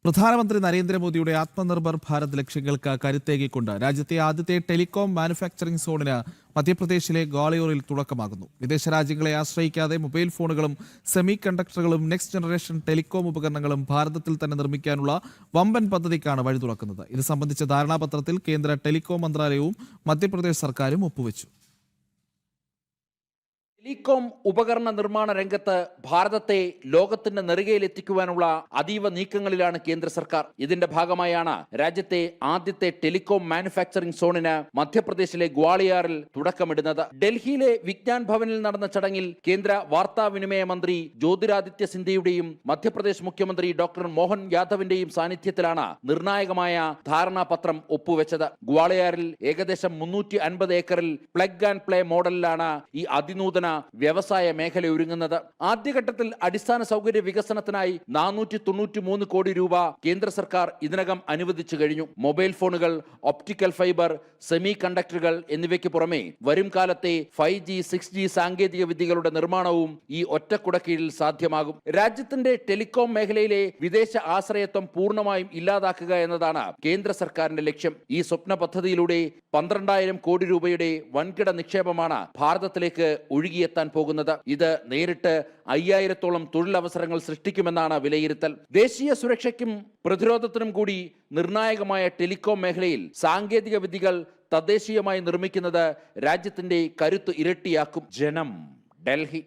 പ്രധാനമന്ത്രി നരേന്ദ്രമോദിയുടെ ആത്മനിർഭർ ഭാരത് ലക്ഷ്യങ്ങൾക്ക് കരുത്തേകിക്കൊണ്ട് രാജ്യത്തെ ആദ്യത്തെ ടെലികോം മാനുഫാക്ചറിംഗ് സോണിന് മധ്യപ്രദേശിലെ ഗ്വാളിയോറിൽ തുടക്കമാകുന്നു. വിദേശ രാജ്യങ്ങളെ ആശ്രയിക്കാതെ മൊബൈൽ ഫോണുകളും സെമി കണ്ടക്ടറുകളും നെക്സ്റ്റ് ജനറേഷൻ ടെലികോം ഉപകരണങ്ങളും ഭാരതത്തിൽ തന്നെ നിർമ്മിക്കാനുള്ള വമ്പൻ പദ്ധതിക്കാണ് വഴി തുറക്കുന്നത്. ഇത് സംബന്ധിച്ച ധാരണാപത്രത്തിൽ കേന്ദ്ര ടെലികോം മന്ത്രാലയവും മധ്യപ്രദേശ് സർക്കാരും ഒപ്പുവെച്ചു. ടെലികോം ഉപകരണ നിർമ്മാണ രംഗത്ത് ഭാരതത്തെ ലോകത്തിന്റെ നെറുകയിലെത്തിക്കുവാനുള്ള അതീവ നീക്കങ്ങളിലാണ് കേന്ദ്ര സർക്കാർ. ഇതിന്റെ ഭാഗമായാണ് രാജ്യത്തെ ആദ്യത്തെ ടെലികോം മാനുഫാക്ചറിംഗ് സോണിന് മധ്യപ്രദേശിലെ ഗ്വാളിയാറിൽ തുടക്കമിടുന്നത്. ഡൽഹിയിലെ വിജ്ഞാൻ ഭവനിൽ നടന്ന ചടങ്ങിൽ കേന്ദ്ര വാർത്താവിനിമയ മന്ത്രി ജ്യോതിരാദിത്യ സിന്ധ്യയുടെയും മധ്യപ്രദേശ് മുഖ്യമന്ത്രി ഡോക്ടർ മോഹൻ യാദവിന്റെയും സാന്നിധ്യത്തിലാണ് നിർണായകമായ ധാരണാപത്രം ഒപ്പുവെച്ചത്. ഗ്വാളിയാറിൽ ഏകദേശം 350 ഏക്കറിൽ പ്ലഗ് ആൻഡ് പ്ലേ മോഡലിലാണ് ഈ അതിനൂതന വ്യവസായ മേഖല ഒരുങ്ങുന്നത്. ആദ്യഘട്ടത്തിൽ അടിസ്ഥാന സൗകര്യ വികസനത്തിനായി 493 കോടി രൂപ കേന്ദ്ര സർക്കാർ ഇതിനകം അനുവദിച്ചു കഴിഞ്ഞു. മൊബൈൽ ഫോണുകൾ, ഒപ്റ്റിക്കൽ ഫൈബർ, സെമി കണ്ടക്ടറുകൾ എന്നിവയ്ക്ക് പുറമെ വരും കാലത്തെ 5G, 6G സാങ്കേതിക വിദ്യകളുടെ നിർമ്മാണവും ഈ ഒറ്റക്കുടക്കീഴിൽ സാധ്യമാകും. രാജ്യത്തിന്റെ ടെലികോം മേഖലയിലെ വിദേശ ആശ്രയത്വം പൂർണ്ണമായും ഇല്ലാതാക്കുക എന്നതാണ് കേന്ദ്ര സർക്കാരിന്റെ ലക്ഷ്യം. ഈ സ്വപ്ന പദ്ധതിയിലൂടെ 12,000 കോടി രൂപയുടെ വൻകിട നിക്ഷേപമാണ് ഭാരതത്തിലേക്ക് ഒഴുകിയെത്താൻ പോകുന്നത്. ഇത് നേരിട്ട് 5000-ഓളം തൊഴിലവസരങ്ങൾ സൃഷ്ടിക്കുമെന്നാണ് വിലയിരുത്തൽ. ദേശീയ സുരക്ഷയ്ക്കും പ്രതിരോധത്തിനും കൂടി നിർണായകമായ ടെലികോം മേഖലയിൽ സാങ്കേതിക വിദ്യകൾ തദ്ദേശീയമായി നിർമ്മിക്കുന്നത് രാജ്യത്തിന്റെ കരുത്ത് ഇരട്ടിയാക്കും. ജനം, ഡൽഹി.